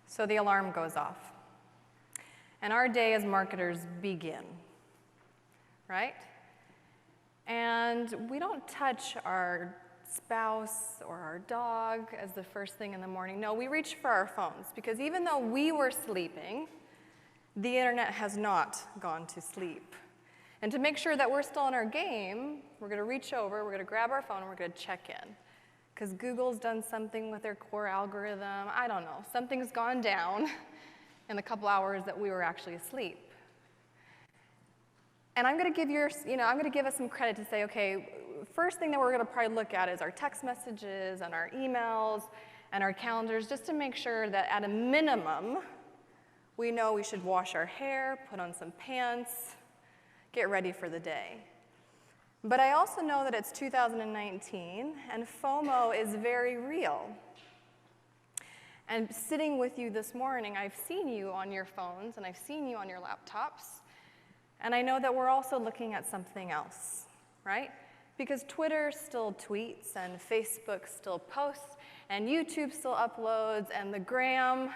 So the alarm goes off, and our day as marketers begin, right? And we don't touch our spouse or our dog as the first thing in the morning. No, we reach for our phones, because even though we were sleeping, the internet has not gone to sleep. And to make sure that we're still in our game, we're going to reach over, we're going to grab our phone, and we're going to check in. Because Google's done something with their core algorithm. I don't know. Something's gone down in the couple hours that we were actually asleep. And I'm going to give us some credit to say, okay, first thing that we're going to probably look at is our text messages and our emails and our calendars, just to make sure that at a minimum, we know we should wash our hair, put on some pants, get ready for the day. But I also know that it's 2019, and FOMO is very real. And sitting with you this morning, I've seen you on your phones, and I've seen you on your laptops, and I know that we're also looking at something else, right? Because Twitter still tweets, and Facebook still posts, and YouTube still uploads, and the gram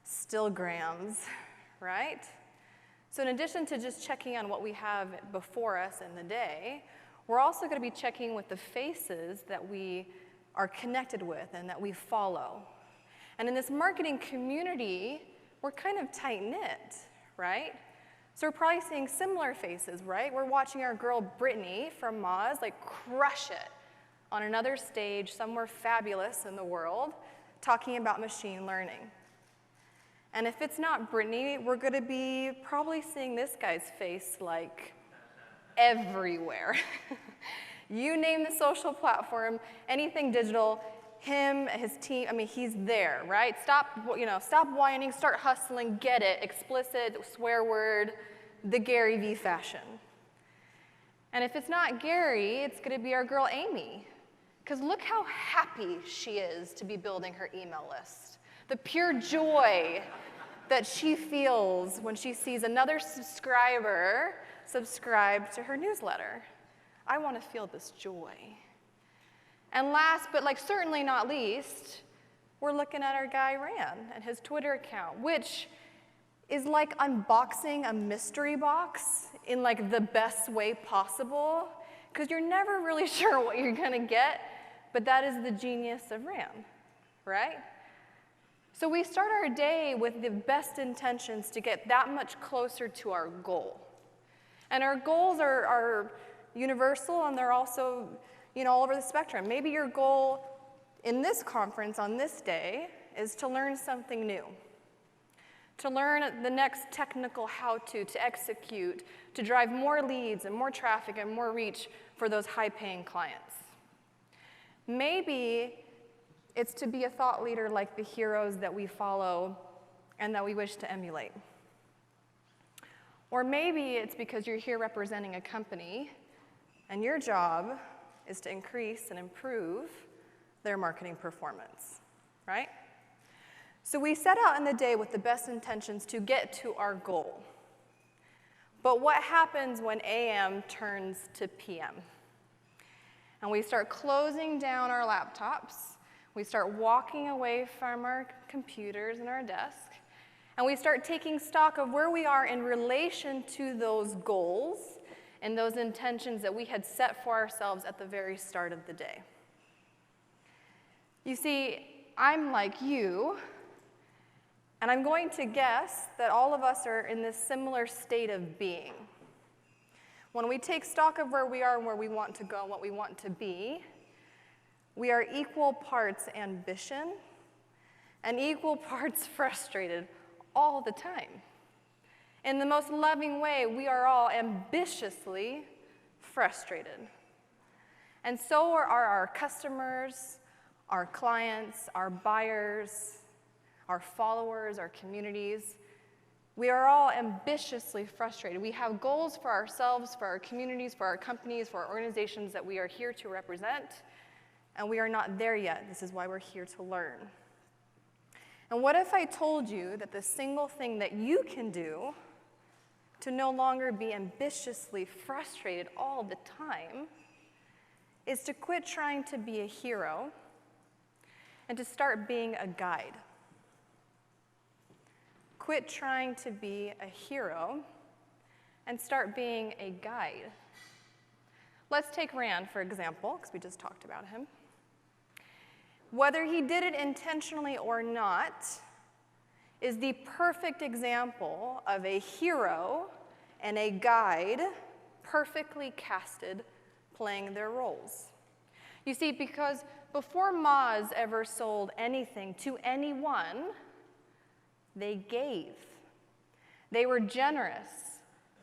still grams, right? So in addition to just checking on what we have before us in the day, we're also going to be checking with the faces that we are connected with and that we follow. And in this marketing community, we're kind of tight-knit, right? So we're probably seeing similar faces, right? We're watching our girl Brittany from Moz crush it on another stage somewhere fabulous in the world, talking about machine learning. And if it's not Brittany, we're going to be probably seeing this guy's face everywhere. You name the social platform, anything digital, him, his team, he's there, right? Stop whining, start hustling, get it, explicit, swear word, the Gary V fashion. And if it's not Gary, it's going to be our girl Amy. Because look how happy she is to be building her email list. The pure joy that she feels when she sees another subscriber subscribe to her newsletter. I want to feel this joy. And last, but certainly not least, we're looking at our guy Rand and his Twitter account, which is like unboxing a mystery box in the best way possible, because you're never really sure what you're going to get, but that is the genius of Rand, right? So we start our day with the best intentions to get that much closer to our goal. And our goals are universal, and they're also all over the spectrum. Maybe your goal in this conference on this day is to learn something new, to learn the next technical how-to, to execute, to drive more leads and more traffic and more reach for those high-paying clients. Maybe it's to be a thought leader like the heroes that we follow and that we wish to emulate. Or maybe it's because you're here representing a company and your job is to increase and improve their marketing performance, right? So we set out in the day with the best intentions to get to our goal. But what happens when AM turns to PM? And we start closing down our laptops. We start walking away from our computers and our desk, and we start taking stock of where we are in relation to those goals and those intentions that we had set for ourselves at the very start of the day. You see, I'm like you, and I'm going to guess that all of us are in this similar state of being. When we take stock of where we are and where we want to go and what we want to be, we are equal parts ambition and equal parts frustrated all the time. In the most loving way, we are all ambitiously frustrated. And so are our customers, our clients, our buyers, our followers, our communities. We are all ambitiously frustrated. We have goals for ourselves, for our communities, for our companies, for our organizations that we are here to represent, and we are not there yet. This is why we're here to learn. And what if I told you that the single thing that you can do to no longer be ambitiously frustrated all the time is to quit trying to be a hero and to start being a guide? Quit trying to be a hero and start being a guide. Let's take Rand, for example, because we just talked about him. Whether he did it intentionally or not is the perfect example of a hero and a guide perfectly casted playing their roles. You see, because before Moz ever sold anything to anyone, they gave. They were generous.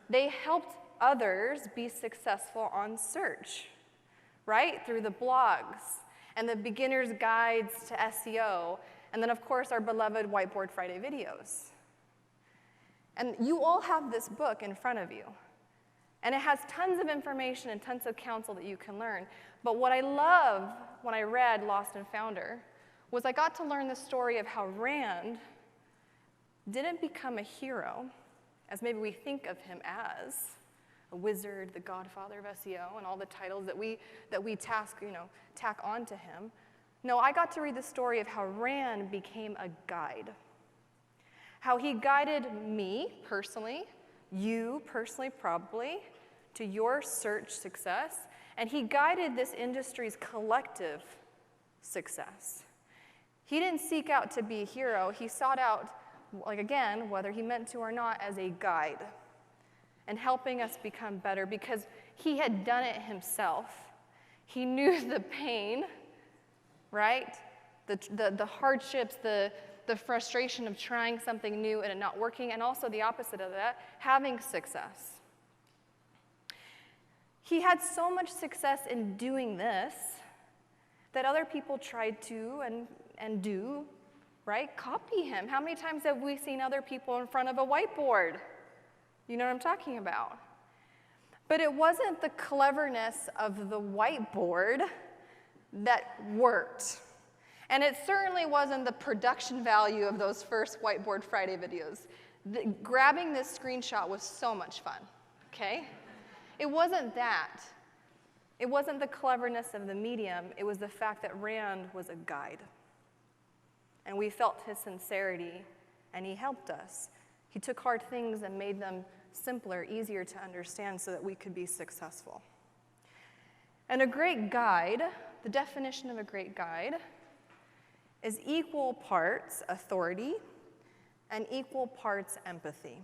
They helped others be successful on search, right? Through the blogs and the beginner's guides to SEO, and then of course our beloved Whiteboard Friday videos. And you all have this book in front of you, and it has tons of information and tons of counsel that you can learn. But what I love when I read Lost and Founder was I got to learn the story of how Rand didn't become a hero, as maybe we think of him as, a wizard, the godfather of SEO, and all the titles that we tack onto him. No, I got to read the story of how Rand became a guide. How he guided me personally, you personally probably, to your search success, and he guided this industry's collective success. He didn't seek out to be a hero, he sought out, like again, whether he meant to or not, as a guide and helping us become better because he had done it himself. He knew the pain, right? The hardships, the frustration of trying something new and it not working, and also the opposite of that, having success. He had so much success in doing this that other people tried to and do, right? Copy him. How many times have we seen other people in front of a whiteboard? You know what I'm talking about. But it wasn't the cleverness of the whiteboard that worked. And it certainly wasn't the production value of those first Whiteboard Friday videos. Grabbing this screenshot was so much fun, okay? It wasn't that. It wasn't the cleverness of the medium. It was the fact that Rand was a guide. And we felt his sincerity, and he helped us. He took hard things and made them simpler, easier to understand so that we could be successful. And a great guide, the definition of a great guide, is equal parts authority and equal parts empathy.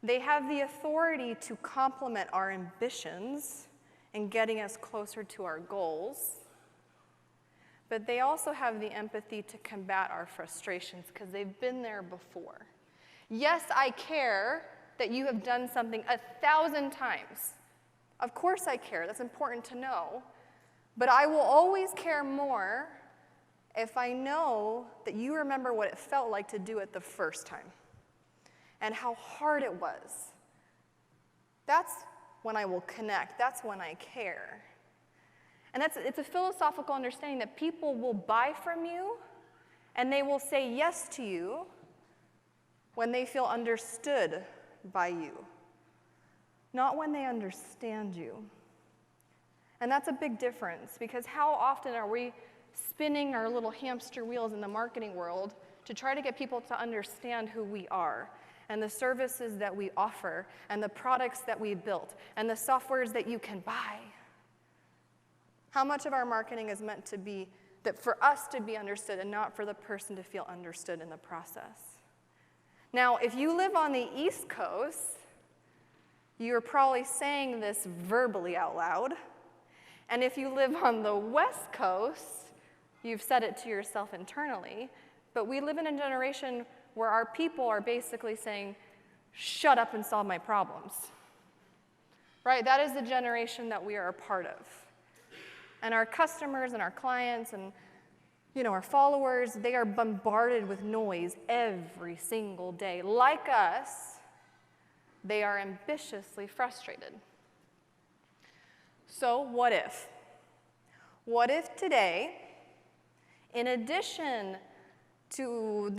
They have the authority to complement our ambitions in getting us closer to our goals, but they also have the empathy to combat our frustrations because they've been there before. Yes, I care that you have done something 1,000 times. Of course I care, that's important to know. But I will always care more if I know that you remember what it felt like to do it the first time and how hard it was. That's when I will connect, that's when I care. And it's a philosophical understanding that people will buy from you and they will say yes to you when they feel understood by you, not when they understand you. And that's a big difference because how often are we spinning our little hamster wheels in the marketing world to try to get people to understand who we are and the services that we offer and the products that we built and the softwares that you can buy? How much of our marketing is meant to be that for us to be understood and not for the person to feel understood in the process? Now, if you live on the East Coast, you're probably saying this verbally out loud. And if you live on the West Coast, you've said it to yourself internally. But we live in a generation where our people are basically saying, shut up and solve my problems. Right? That is the generation that we are a part of. And our customers and our clients and our followers, they are bombarded with noise every single day. Like us, they are ambitiously frustrated. So what if? What if today, in addition to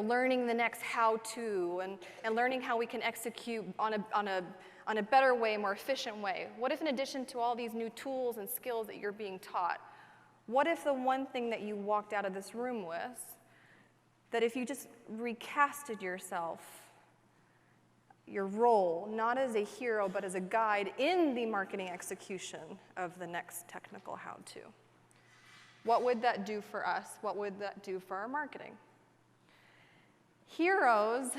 learning the next how-to and learning how we can execute on a better way, more efficient way, what if in addition to all these new tools and skills that you're being taught, what if the one thing that you walked out of this room with, that if you just recasted yourself, your role, not as a hero, but as a guide in the marketing execution of the next technical how-to? What would that do for us? What would that do for our marketing? Heroes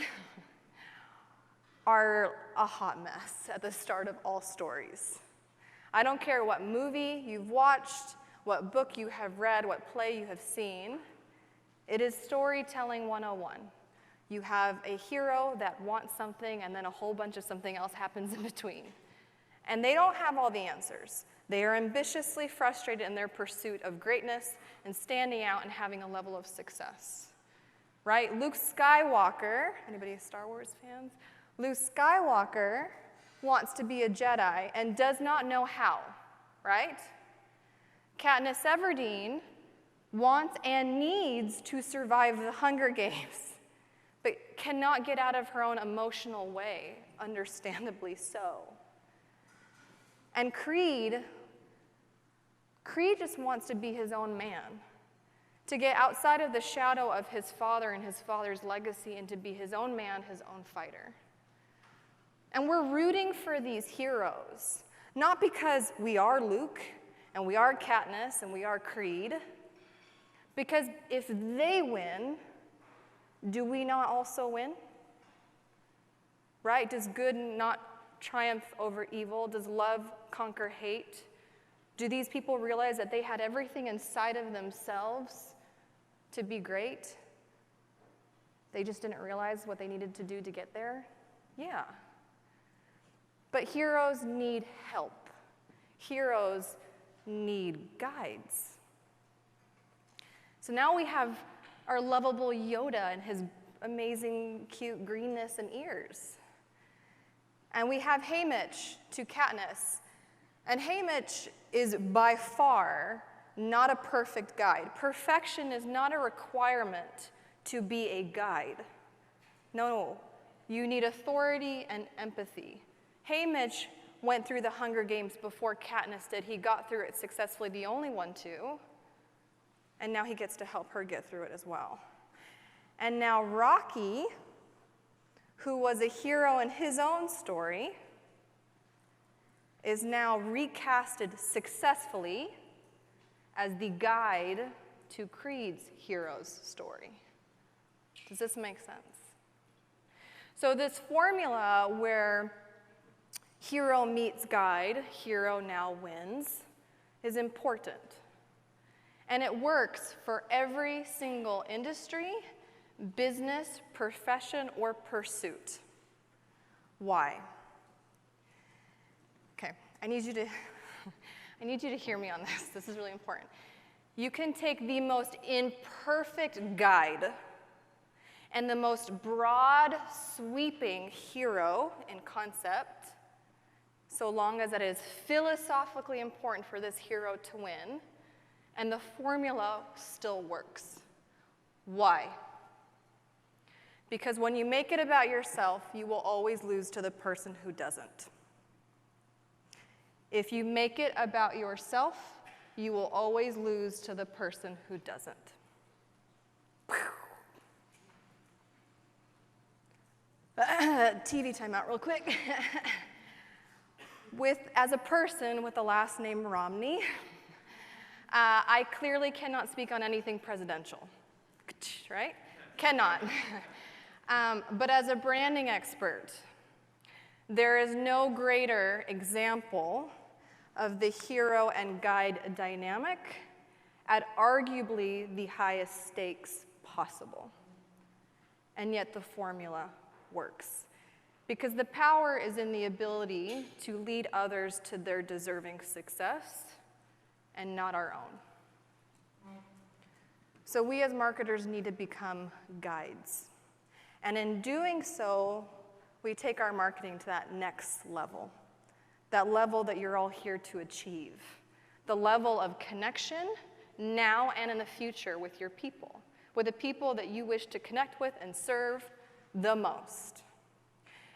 are a hot mess at the start of all stories. I don't care what movie you've watched, what book you have read, what play you have seen. It is storytelling 101. You have a hero that wants something, and then a whole bunch of something else happens in between. And they don't have all the answers. They are ambitiously frustrated in their pursuit of greatness and standing out and having a level of success. Right? Luke Skywalker, anybody Star Wars fans? Luke Skywalker wants to be a Jedi and does not know how, right? Katniss Everdeen wants and needs to survive the Hunger Games, but cannot get out of her own emotional way, understandably so. And Creed just wants to be his own man, to get outside of the shadow of his father and his father's legacy and to be his own man, his own fighter. And we're rooting for these heroes, not because we are Luke and we are Katniss and we are Creed, because if they win, do we not also win? Right? Does good not triumph over evil? Does love conquer hate? Do these people realize that they had everything inside of themselves to be great? They just didn't realize what they needed to do to get there? Yeah. But heroes need help. Heroes need guides. So now we have our lovable Yoda and his amazing, cute greenness and ears. And we have Haymitch to Katniss. And Haymitch is by far not a perfect guide. Perfection is not a requirement to be a guide. No, you need authority and empathy. Haymitch went through the Hunger Games before Katniss did. He got through it successfully, the only one to. And now he gets to help her get through it as well. And now Rocky, who was a hero in his own story, is now recasted successfully as the guide to Creed's hero's story. Does this make sense? So this formula where hero meets guide, hero now wins, is important. And it works for every single industry, business, profession, or pursuit. Why? Okay, I need you to hear me on this. This is really important. You can take the most imperfect guide and the most broad, sweeping hero in concept, so long as it is philosophically important for this hero to win, and the formula still works. Why? Because when you make it about yourself, you will always lose to the person who doesn't. If you make it about yourself, you will always lose to the person who doesn't. TV timeout real quick. As a person with the last name Romney, I clearly cannot speak on anything presidential, right? Cannot. But as a branding expert, there is no greater example of the hero and guide dynamic at arguably the highest stakes possible. And yet the formula works. Because the power is in the ability to lead others to their deserving success and not our own. So we as marketers need to become guides. And in doing so, we take our marketing to that next level, that level that you're all here to achieve, the level of connection now and in the future with your people, with the people that you wish to connect with and serve the most.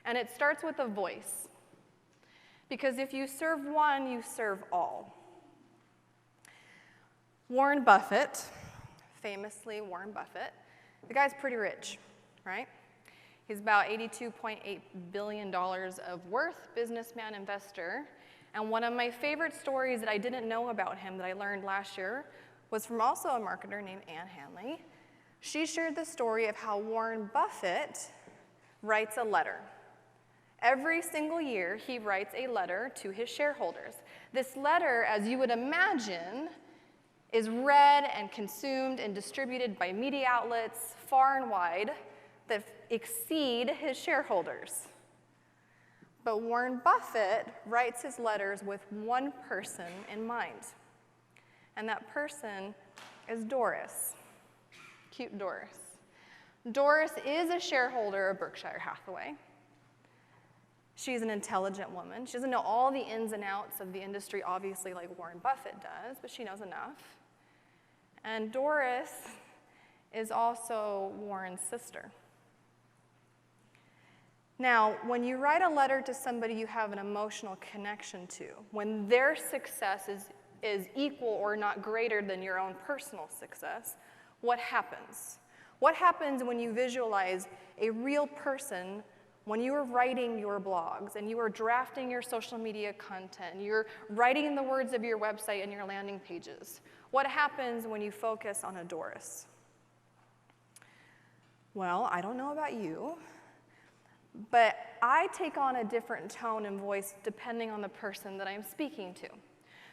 And it starts with a voice, because if you serve one, you serve all. Warren Buffett, famously Warren Buffett, the guy's pretty rich, right? He's about $82.8 billion of worth, businessman, investor. And one of my favorite stories that I didn't know about him that I learned last year was from also a marketer named Ann Hanley. She shared the story of how Warren Buffett writes a letter. Every single year, he writes a letter to his shareholders. This letter, as you would imagine, is read and consumed and distributed by media outlets far and wide that exceed his shareholders. But Warren Buffett writes his letters with one person in mind, and that person is Doris. Cute Doris. Doris is a shareholder of Berkshire Hathaway. She's an intelligent woman. She doesn't know all the ins and outs of the industry, obviously, like Warren Buffett does, but she knows enough. And Doris is also Warren's sister. Now, when you write a letter to somebody you have an emotional connection to, when their success is equal or not greater than your own personal success, what happens? What happens when you visualize a real person when you are writing your blogs and you are drafting your social media content, and you're writing the words of your website and your landing pages? What happens when you focus on a Doris? Well, I don't know about you, but I take on a different tone and voice depending on the person that I'm speaking to.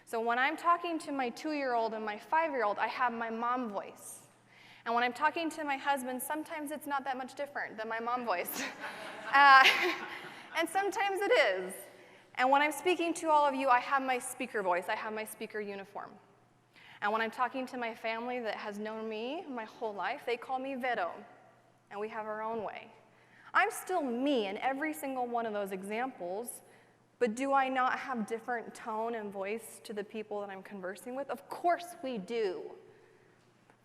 So when I'm talking to my 2-year-old and my 5-year-old, I have my mom voice. And when I'm talking to my husband, sometimes it's not that much different than my mom voice. And sometimes it is. And when I'm speaking to all of you, I have my speaker voice. I have my speaker uniform. And when I'm talking to my family that has known me my whole life, they call me Vero. And we have our own way. I'm still me in every single one of those examples, but do I not have different tone and voice to the people that I'm conversing with? Of course we do.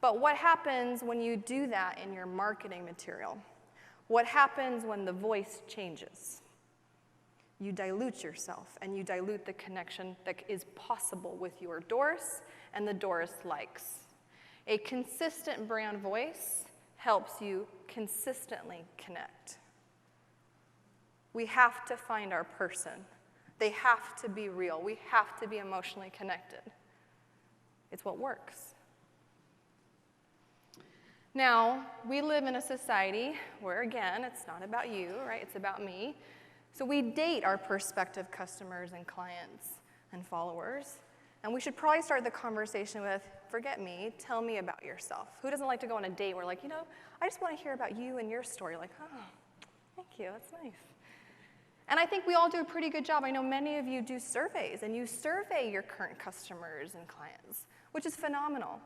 But what happens when you do that in your marketing material? What happens when the voice changes? You dilute yourself, and you dilute the connection that is possible with your Doris and the Doris likes. A consistent brand voice helps you consistently connect. We have to find our person. They have to be real. We have to be emotionally connected. It's what works. Now, we live in a society where, again, it's not about you, right? It's about me. So we date our prospective customers and clients and followers. And we should probably start the conversation with, forget me, tell me about yourself. Who doesn't like to go on a date where, like, I just want to hear about you and your story. Like, oh, thank you, that's nice. And I think we all do a pretty good job. I know many of you do surveys, and you survey your current customers and clients, which is phenomenal.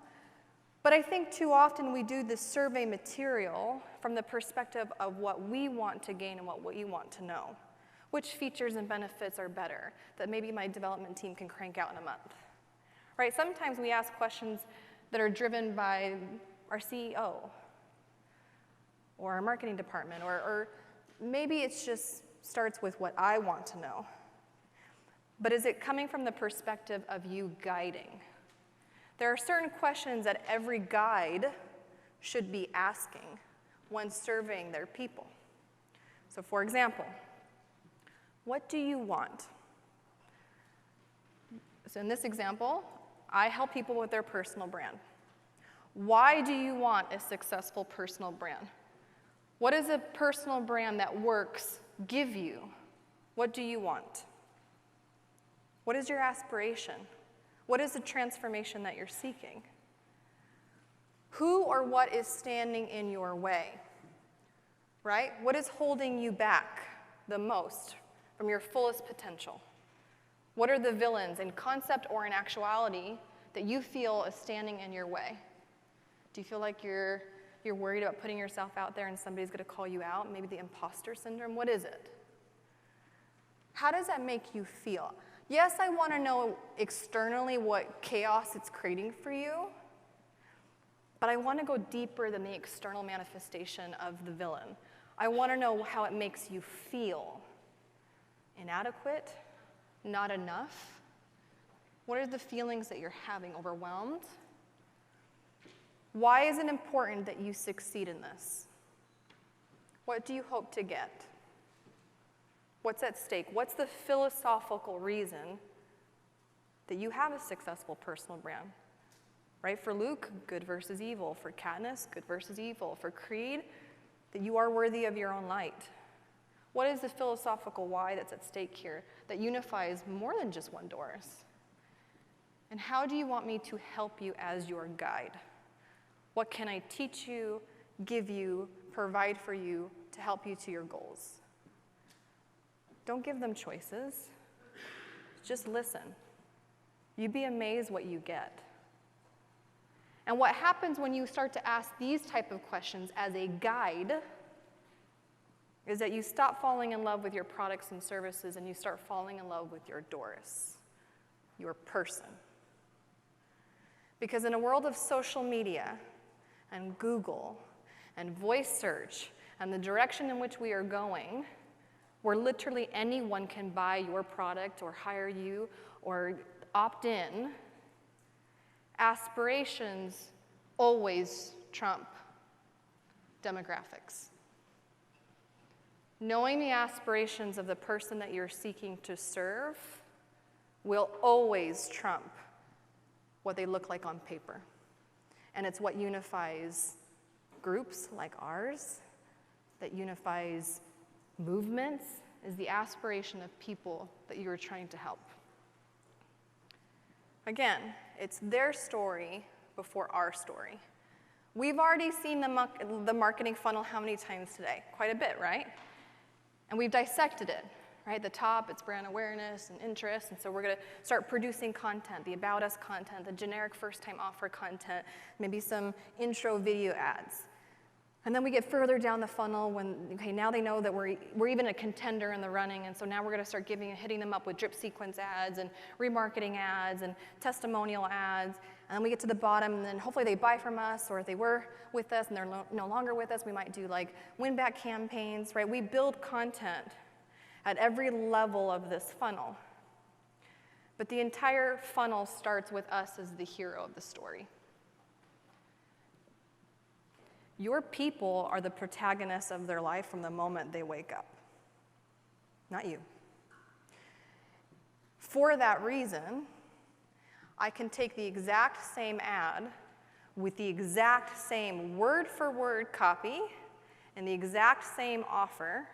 But I think too often we do this survey material from the perspective of what we want to gain and what we want to know. Which features and benefits are better that maybe my development team can crank out in a month? Right? Sometimes we ask questions that are driven by our CEO or our marketing department, or maybe it's just starts with what I want to know. But is it coming from the perspective of you guiding? There are certain questions that every guide should be asking when surveying their people. So for example, what do you want? So in this example, I help people with their personal brand. Why do you want a successful personal brand? What does a personal brand that works give you? What do you want? What is your aspiration? What is the transformation that you're seeking? Who or what is standing in your way? Right? What is holding you back the most from your fullest potential? What are the villains in concept or in actuality that you feel is standing in your way? Do you feel like you're worried about putting yourself out there and somebody's going to call you out? Maybe the imposter syndrome? What is it? How does that make you feel? Yes, I want to know externally what chaos it's creating for you, but I want to go deeper than the external manifestation of the villain. I want to know how it makes you feel. Inadequate? Not enough? What are the feelings that you're having? Overwhelmed? Why is it important that you succeed in this? What do you hope to get? What's at stake? What's the philosophical reason that you have a successful personal brand? Right? For Luke, good versus evil. For Katniss, good versus evil. For Creed, that you are worthy of your own light. What is the philosophical why that's at stake here that unifies more than just one Doris? And how do you want me to help you as your guide? What can I teach you, give you, provide for you to help you to your goals? Don't give them choices. Just listen. You'd be amazed what you get. And what happens when you start to ask these type of questions as a guide is that you stop falling in love with your products and services and you start falling in love with your Doris, your person. Because in a world of social media and Google and voice search and the direction in which we are going, where literally anyone can buy your product or hire you or opt in, aspirations always trump demographics. Knowing the aspirations of the person that you're seeking to serve will always trump what they look like on paper. And it's what unifies groups like ours, that unifies movements, is the aspiration of people that you are trying to help. Again, it's their story before our story. We've already seen the marketing funnel how many times today? Quite a bit, right? And we've dissected it, right? The top, it's brand awareness and interest, and so we're going to start producing content, the About Us content, the generic first-time offer content, maybe some intro video ads. And then we get further down the funnel when, okay, now they know that we're even a contender in the running, and so now we're going to start hitting them up with drip sequence ads and remarketing ads and testimonial ads. And then we get to the bottom, and then hopefully they buy from us, or if they were with us and they're no longer with us, we might do like win-back campaigns, right? We build content at every level of this funnel. But the entire funnel starts with us as the hero of the story. Your people are the protagonists of their life from the moment they wake up, not you. For that reason, I can take the exact same ad with the exact same word-for-word copy and the exact same offer,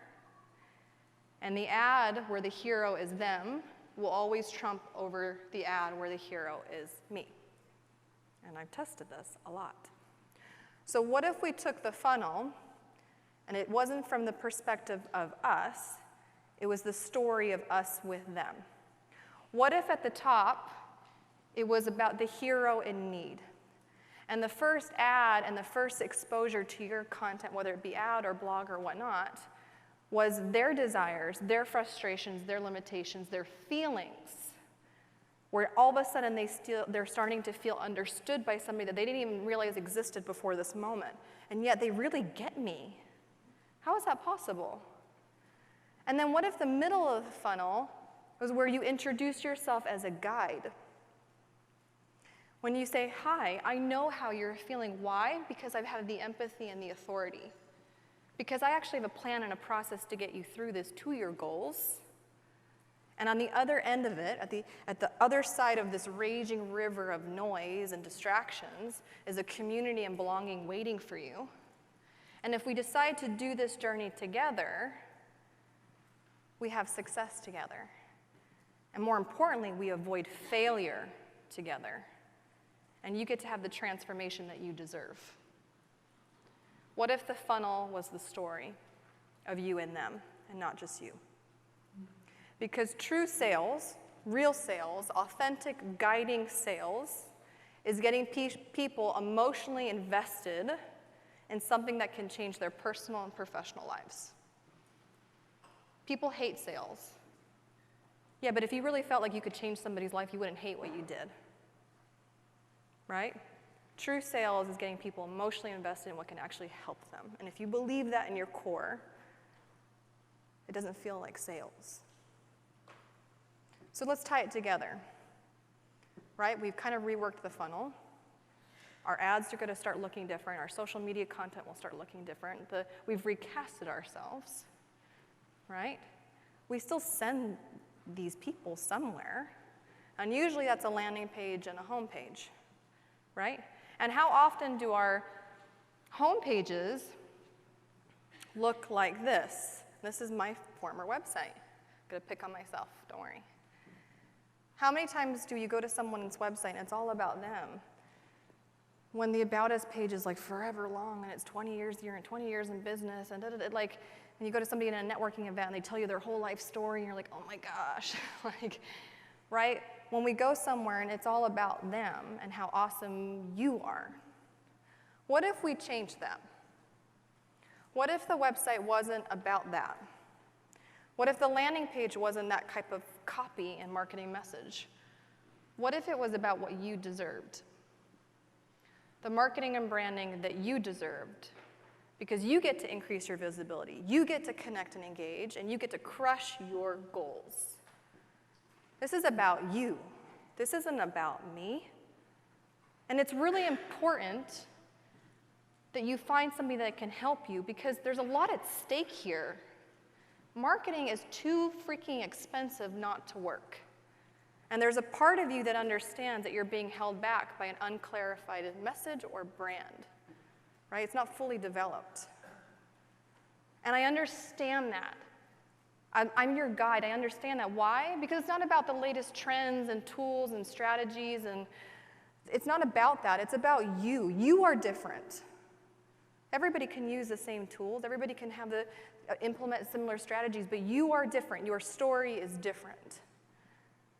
and the ad where the hero is them will always trump over the ad where the hero is me. And I've tested this a lot. So what if we took the funnel, and it wasn't from the perspective of us, it was the story of us with them? What if at the top, it was about the hero in need? And the first ad and the first exposure to your content, whether it be ad or blog or whatnot, was their desires, their frustrations, their limitations, their feelings, where all of a sudden they're starting to feel understood by somebody that they didn't even realize existed before this moment. And yet they really get me. How is that possible? And then what if the middle of the funnel was where you introduce yourself as a guide? When you say, hi, I know how you're feeling. Why? Because I've had the empathy and the authority. Because I actually have a plan and a process to get you through this to your goals. And on the other end of it, at the other side of this raging river of noise and distractions, is a community and belonging waiting for you. And if we decide to do this journey together, we have success together. And more importantly, we avoid failure together. And you get to have the transformation that you deserve. What if the funnel was the story of you and them, and not just you? Because true sales, real sales, authentic guiding sales, is getting people emotionally invested in something that can change their personal and professional lives. People hate sales. Yeah, but if you really felt like you could change somebody's life, you wouldn't hate what you did. Right? True sales is getting people emotionally invested in what can actually help them. And if you believe that in your core, it doesn't feel like sales. So let's tie it together. Right? We've kind of reworked the funnel. Our ads are going to start looking different. Our social media content will start looking different. We've recasted ourselves. Right? We still send these people somewhere. And usually that's a landing page and a home page. Right? And how often do our home pages look like this? This is my former website. I'm going to pick on myself, don't worry. How many times do you go to someone's website and it's all about them? When the About Us page is like forever long and it's 20 years here and 20 years in business and like when you go to somebody in a networking event and they tell you their whole life story and you're like, oh my gosh, like, right? When we go somewhere and it's all about them and how awesome you are, what if we changed that? What if the website wasn't about that? What if the landing page wasn't that type of copy and marketing message? What if it was about what you deserved? The marketing and branding that you deserved, because you get to increase your visibility, you get to connect and engage, and you get to crush your goals. This is about you. This isn't about me. And it's really important that you find somebody that can help you because there's a lot at stake here. Marketing is too freaking expensive not to work. And there's a part of you that understands that you're being held back by an unclarified message or brand, right? It's not fully developed. And I understand that. I'm your guide. I understand that. Why? Because it's not about the latest trends and tools and strategies, and it's not about that. It's about you. You are different. Everybody can use the same tools. Everybody can have implement similar strategies, but you are different. Your story is different.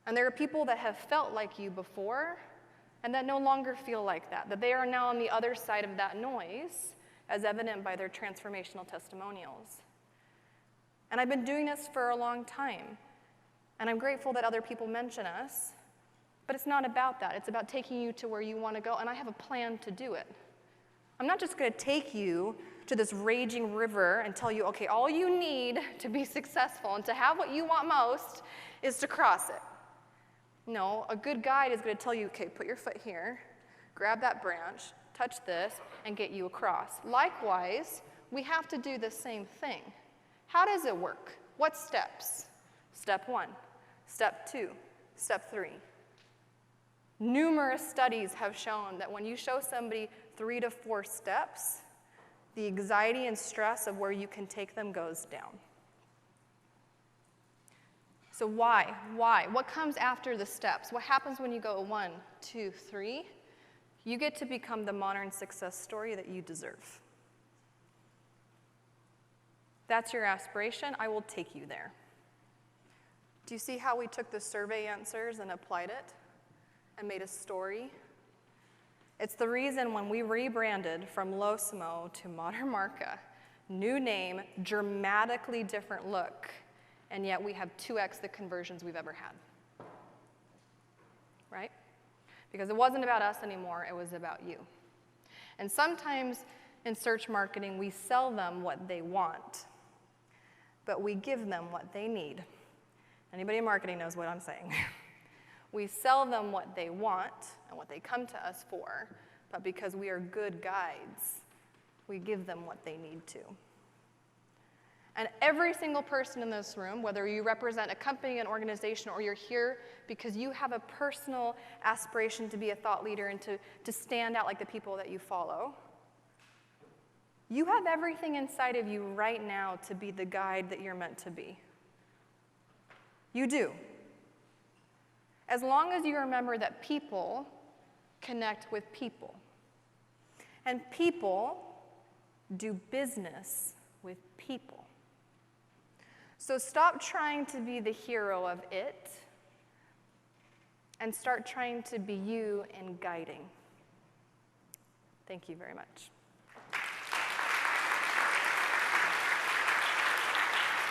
And there are people that have felt like you before and that no longer feel like that they are now on the other side of that noise, as evident by their transformational testimonials. And I've been doing this for a long time, and I'm grateful that other people mention us, but it's not about that. It's about taking you to where you want to go, and I have a plan to do it. I'm not just going to take you to this raging river and tell you, okay, all you need to be successful and to have what you want most is to cross it. No, a good guide is going to tell you, okay, put your foot here, grab that branch, touch this, and get you across. Likewise, we have to do the same thing. How does it work? What steps? Step 1, step 2, step 3. Numerous studies have shown that when you show somebody 3 to 4 steps, the anxiety and stress of where you can take them goes down. So why? Why? What comes after the steps? What happens when you go 1, 2, 3? You get to become the modern success story that you deserve. That's your aspiration. I will take you there. Do you see how we took the survey answers and applied it and made a story? It's the reason when we rebranded from LoSoMo to Modern Marca, new name, dramatically different look, and yet we have 2x the conversions we've ever had. Right? Because it wasn't about us anymore, it was about you. And sometimes in search marketing, we sell them what they want, but we give them what they need. Anybody in marketing knows what I'm saying. We sell them what they want and what they come to us for, but because we are good guides, we give them what they need to. And every single person in this room, whether you represent a company, an organization, or you're here because you have a personal aspiration to be a thought leader and to stand out like the people that you follow, you have everything inside of you right now to be the guide that you're meant to be. You do. As long as you remember that people connect with people. And people do business with people. So stop trying to be the hero of it and start trying to be you in guiding. Thank you very much.